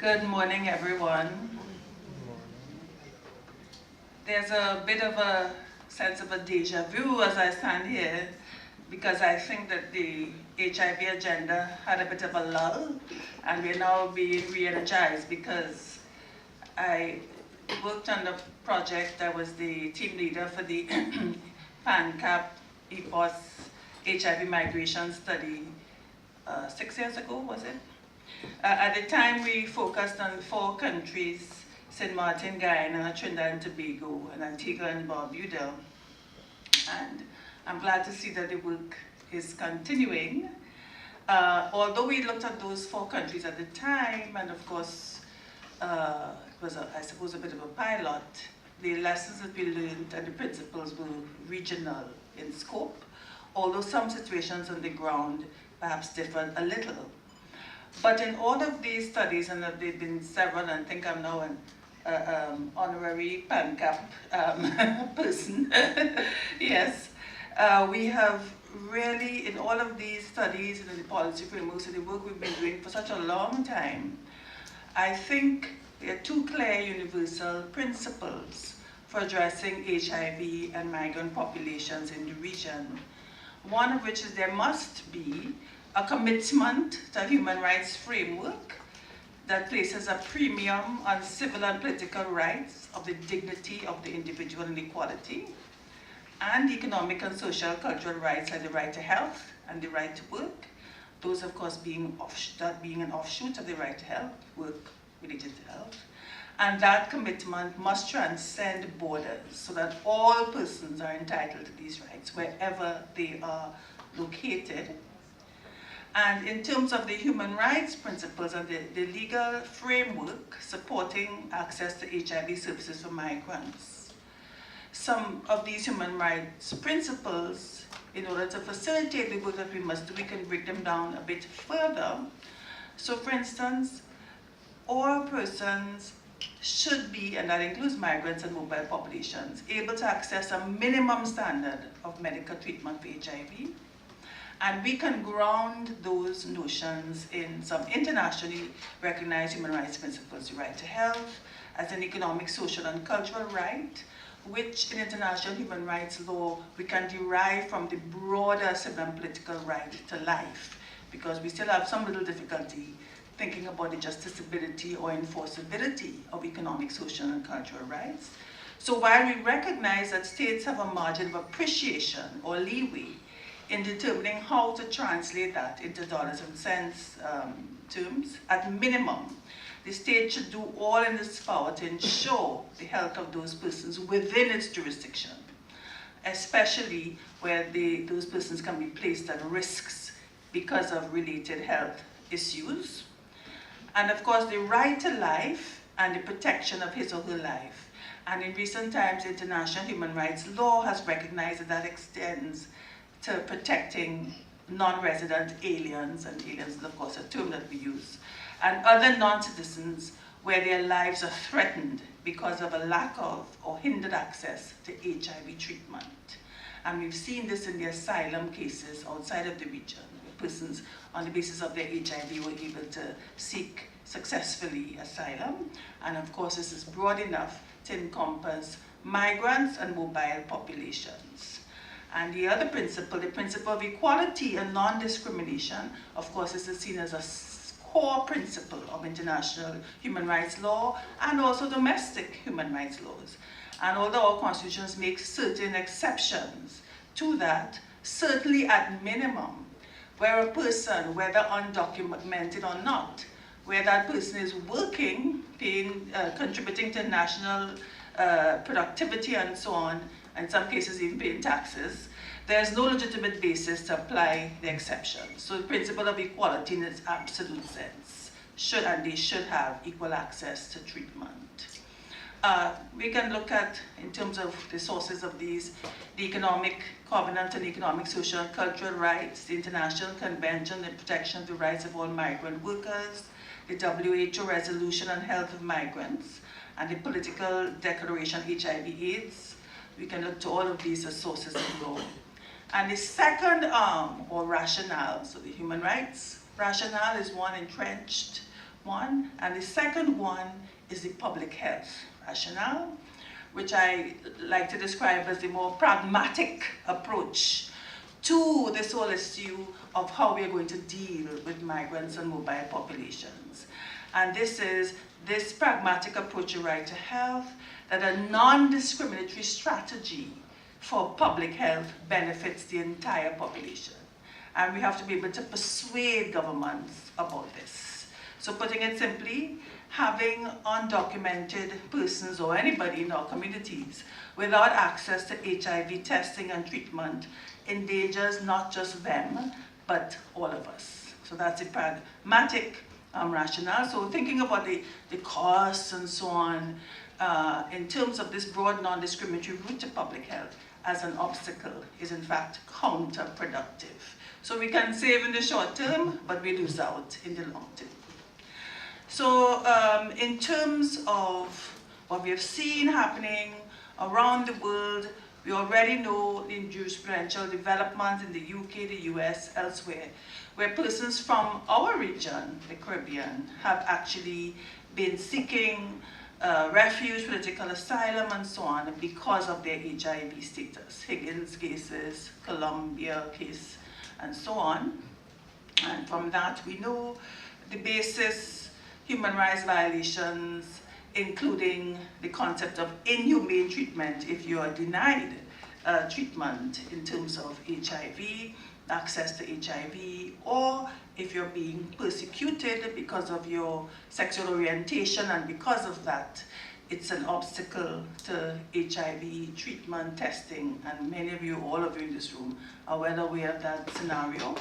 Good morning, everyone. There's a bit of a sense of a deja vu as I stand here because I think that the HIV agenda had a bit of a lull and we're now being re-energized because I worked on the project. I was the team leader for the PANCAP EPOS HIV migration study 6 years ago, was it? At the time, we focused on 4 countries: St. Martin, Guyana, Trinidad and Tobago, and Antigua and Barbuda. And I'm glad to see that the work is continuing. Although we looked at those 4 countries at the time, and of course, it was, I suppose, a bit of a pilot, the lessons that we learned and the principles were regional in scope, although some situations on the ground perhaps differed a little. But in all of these studies, and there have been several, and I think I'm now an honorary PANCAP person, yes, we have really, in all of these studies and in the policy frameworks and the work we've been doing for such a long time, I think there are 2 clear universal principles for addressing HIV and migrant populations in the region. One of which is there must be a commitment to a human rights framework that places a premium on civil and political rights of the dignity of the individual and equality, and economic and social cultural rights like the right to health and the right to work, those of course being an offshoot of the right to health, work related to health. And that commitment must transcend borders so that all persons are entitled to these rights wherever they are located. And in terms of the human rights principles and the legal framework supporting access to HIV services for migrants, some of these human rights principles, in order to facilitate the work that we must do, we can break them down a bit further. So for instance, all persons should be, and that includes migrants and mobile populations, able to access a minimum standard of medical treatment for HIV. And we can ground those notions in some internationally recognized human rights principles: the right to health as an economic, social, and cultural right, which in international human rights law we can derive from the broader civil and political right to life, because we still have some little difficulty thinking about the justiciability or enforceability of economic, social, and cultural rights. So while we recognize that states have a margin of appreciation or leeway in determining how to translate that into dollars and cents terms, at minimum, the state should do all in its power to ensure the health of those persons within its jurisdiction, especially where those persons can be placed at risks because of related health issues. And of course, the right to life and the protection of his or her life. And in recent times, international human rights law has recognized that that extends to protecting non-resident aliens, and aliens is of course a term that we use, and other non-citizens where their lives are threatened because of a lack of or hindered access to HIV treatment. And we've seen this in the asylum cases outside of the region, where persons on the basis of their HIV were able to seek successfully asylum. And of course this is broad enough to encompass migrants and mobile populations. And the other principle, the principle of equality and non-discrimination, of course, this is seen as a core principle of international human rights law and also domestic human rights laws. And although our constitutions make certain exceptions to that, certainly at minimum, where a person, whether undocumented or not, where that person is working, contributing to national productivity and so on, in some cases even paying taxes, there's no legitimate basis to apply the exception. So the principle of equality in its absolute sense they should have equal access to treatment. We can look at, in terms of the sources of these, the economic covenant and economic, social, and cultural rights, the International Convention on the Protection of the Rights of All Migrant Workers, the WHO Resolution on Health of Migrants, and the Political Declaration HIV/AIDS. We can look to all of these as sources of law. And the second arm, or rationale, so the human rights rationale, is one entrenched one. And the second one is the public health rationale, which I like to describe as the more pragmatic approach to this whole issue of how we're going to deal with migrants and mobile populations. And this is this pragmatic approach to right to health, that a non-discriminatory strategy for public health benefits the entire population. And we have to be able to persuade governments about this. So putting it simply, having undocumented persons or anybody in our communities without access to HIV testing and treatment endangers not just them, but all of us. So that's a pragmatic rationale. So thinking about the costs and so on, in terms of this broad non-discriminatory route to public health as an obstacle is in fact counterproductive. So we can save in the short term, but we lose out in the long term. So in terms of what we have seen happening around the world, we already know the jurisprudential developments in the UK, the US, elsewhere, where persons from our region, the Caribbean, have actually been seeking refuge, political asylum, and so on because of their HIV status. Higgins cases, Colombia case, and so on. And from that, we know the basis, human rights violations, including the concept of inhumane treatment if you are denied treatment in terms of HIV, access to HIV, or if you're being persecuted because of your sexual orientation, and because of that, it's an obstacle to HIV treatment, testing, and many of you, all of you in this room, are well aware of that scenario.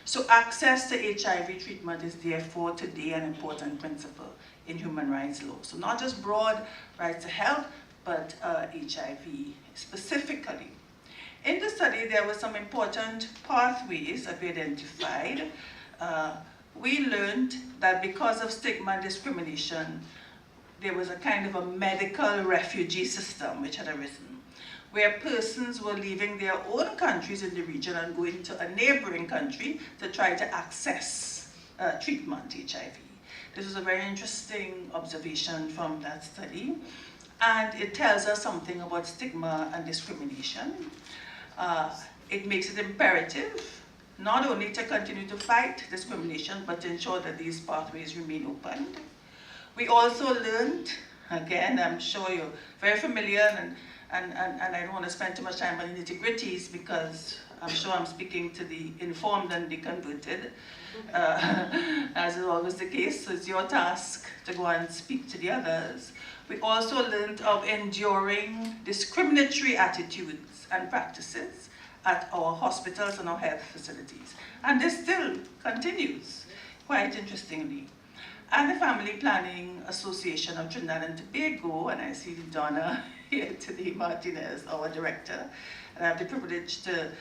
So access to HIV treatment is therefore today an important principle in human rights law. So not just broad rights to health, but HIV specifically. In the study, there were some important pathways that we identified. We learned that because of stigma and discrimination, there was a kind of a medical refugee system which had arisen, where persons were leaving their own countries in the region and going to a neighboring country to try to access treatment, HIV. This was a very interesting observation from that study, and it tells us something about stigma and discrimination. It makes it imperative not only to continue to fight discrimination, but to ensure that these pathways remain open. We also learned, again, I'm sure you're very familiar, and I don't want to spend too much time on the nitty-gritties because I'm sure I'm speaking to the informed and the converted, as is always the case, so it's your task to go and speak to the others. We also learned of enduring discriminatory attitudes and practices at our hospitals and our health facilities. And this still continues, quite interestingly. And the Family Planning Association of Trinidad and Tobago, and I see Donna here today, Martinez, our director, and I have the privilege to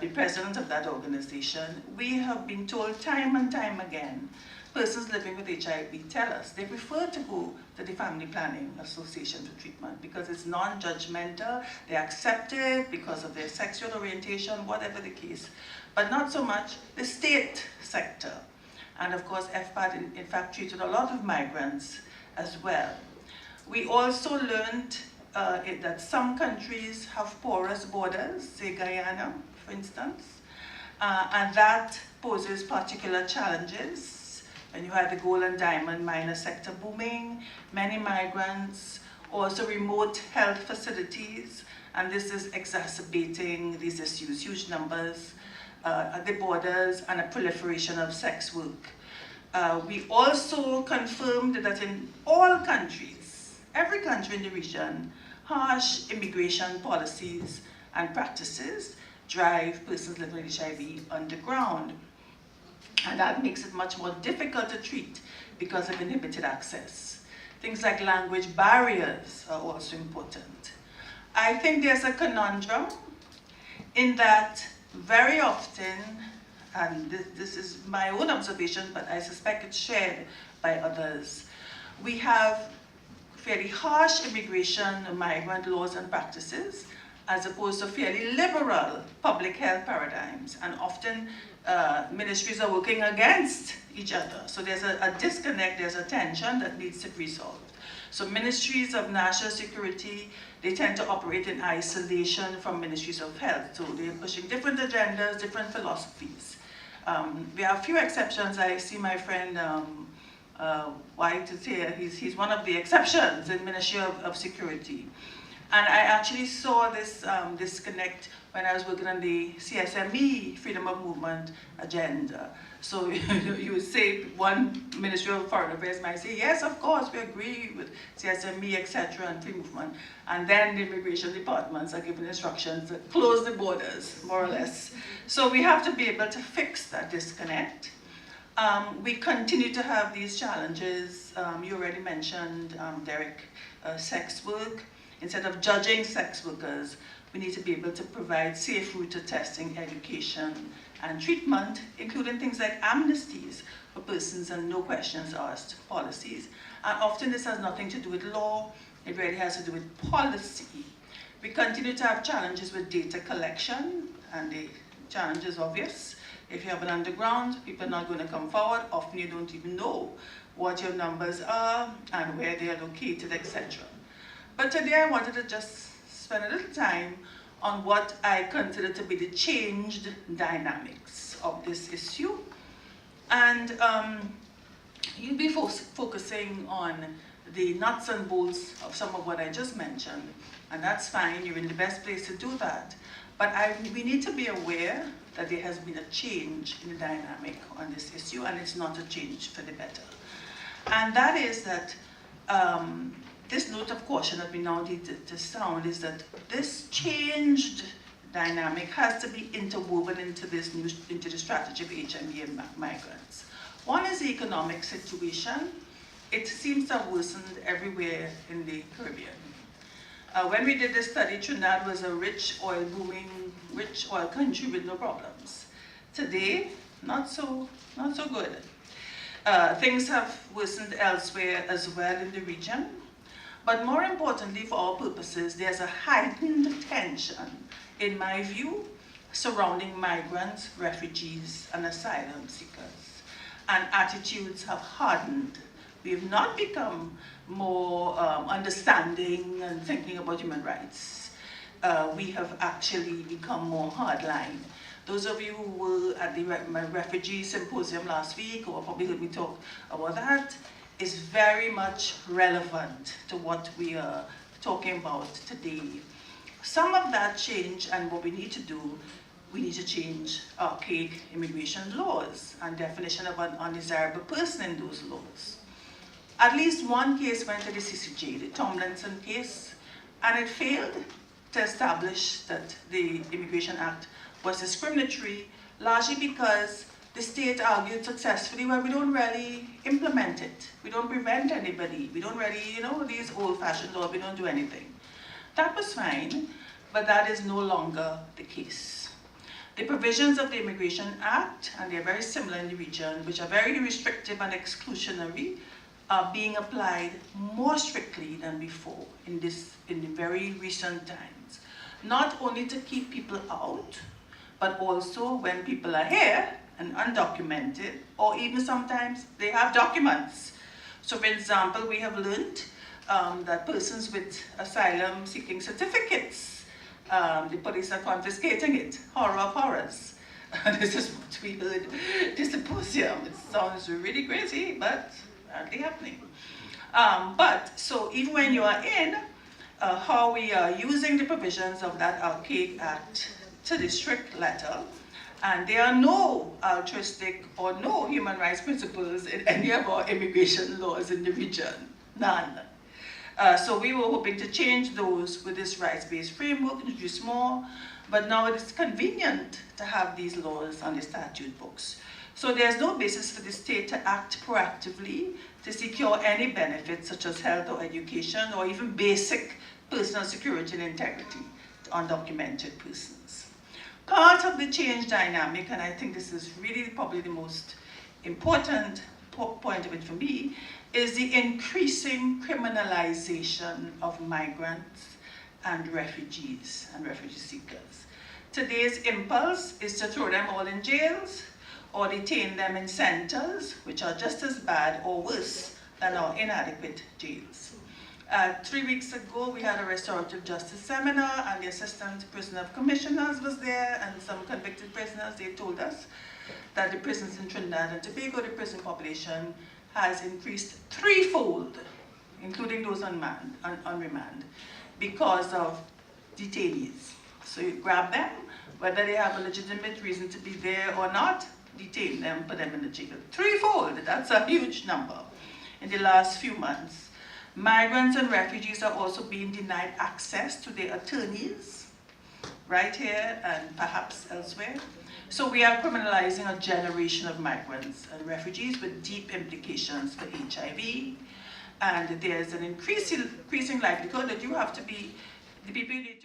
be president of that organization. We have been told time and time again, persons living with HIV tell us they prefer to go to the Family Planning Association for treatment because it's non-judgmental, they accept it because of their sexual orientation, whatever the case, but not so much the state sector. And of course, FPAD in fact treated a lot of migrants as well. We also learned that some countries have porous borders, say Guyana, for instance, and that poses particular challenges. When you have the gold and diamond miner sector booming, many migrants, also remote health facilities, and this is exacerbating these issues, huge numbers at the borders and a proliferation of sex work. We also confirmed that in all countries, every country in the region, harsh immigration policies and practices drive persons living with HIV underground. And that makes it much more difficult to treat because of inhibited access. Things like language barriers are also important. I think there's a conundrum in that very often, and this is my own observation, but I suspect it's shared by others, we have fairly harsh immigration, migrant laws and practices, as opposed to fairly liberal public health paradigms. And often ministries are working against each other. So there's a disconnect, there's a tension that needs to be resolved. So ministries of national security, they tend to operate in isolation from ministries of health. So they're pushing different agendas, different philosophies. There are a few exceptions. I see my friend White is here. He's one of the exceptions in Ministry of Security. And I actually saw this disconnect when I was working on the CSME, Freedom of Movement agenda. So you would say one Ministry of Foreign Affairs might say, yes, of course, we agree with CSME, etc., and free movement. And then the immigration departments are given instructions to close the borders, more or less. So we have to be able to fix that disconnect. We continue to have these challenges. You already mentioned, Derek, sex work. Instead of judging sex workers, we need to be able to provide safe route to testing, education, and treatment, including things like amnesties for persons and no questions asked policies. And often this has nothing to do with law, it really has to do with policy. We continue to have challenges with data collection, and the challenge is obvious. If you have an underground, people are not going to come forward. Often you don't even know what your numbers are and where they are located, etc. But today I wanted to just spend a little time on what I consider to be the changed dynamics of this issue. And you'll be focusing on the nuts and bolts of some of what I just mentioned. And that's fine, you're in the best place to do that. But we need to be aware that there has been a change in the dynamic on this issue, and it's not a change for the better. And that is that this note of caution that we now need to sound is that this changed dynamic has to be interwoven into the strategy of HME and migrants. One is the economic situation. It seems to have worsened everywhere in the Caribbean. When we did this study, Trinidad was a rich oil country with no problems. Today, not so good. Things have worsened elsewhere as well in the region. But more importantly, for our purposes, there's a heightened tension, in my view, surrounding migrants, refugees, and asylum seekers. And attitudes have hardened. We have not become more understanding and thinking about human rights. We have actually become more hardline. Those of you who were at the refugee symposium last week, or probably heard me talk about that, is very much relevant to what we are talking about today. Some of that change, and what we need to do, we need to change archaic immigration laws and definition of an undesirable person in those laws. At least one case went to the CCJ, the Tomlinson case, and it failed to establish that the Immigration Act was discriminatory, largely because the state argued successfully, well, we don't really implement it. We don't prevent anybody. We don't really, these old-fashioned laws, we don't do anything. That was fine, but that is no longer the case. The provisions of the Immigration Act, and they're very similar in the region, which are very restrictive and exclusionary, are being applied more strictly than before in the very recent times. Not only to keep people out, but also when people are here and undocumented, or even sometimes they have documents. So for example, we have learned that persons with asylum seeking certificates, the police are confiscating it. Horror of horrors. This is what we heard this symposium. It sounds really crazy, but apparently happening. So even when you are in, how we are using the provisions of that archaic act to the strict letter, and there are no altruistic or no human rights principles in any of our immigration laws in the region, none. So we were hoping to change those with this rights-based framework, introduce more, but now it is convenient to have these laws on the statute books. So there's no basis for the state to act proactively to secure any benefits such as health or education or even basic personal security and integrity to undocumented persons. Part of the change dynamic, and I think this is really probably the most important point of it for me, is the increasing criminalization of migrants and refugees and refugee seekers. Today's impulse is to throw them all in jails or detain them in centers, which are just as bad or worse than our inadequate jails. 3 weeks ago, we had a restorative justice seminar, and the Assistant Prisoner Commissioners was there, and some convicted prisoners. They told us that the prisons in Trinidad and Tobago, the prison population, has increased threefold, including those on remand, because of detainees. So you grab them, whether they have a legitimate reason to be there or not, detain them, put them in the jail. Threefold, that's a huge number in the last few months. Migrants and refugees are also being denied access to their attorneys, right here and perhaps elsewhere. So we are criminalizing a generation of migrants and refugees with deep implications for HIV. And there's an increasing likelihood that you have to be, the people you need to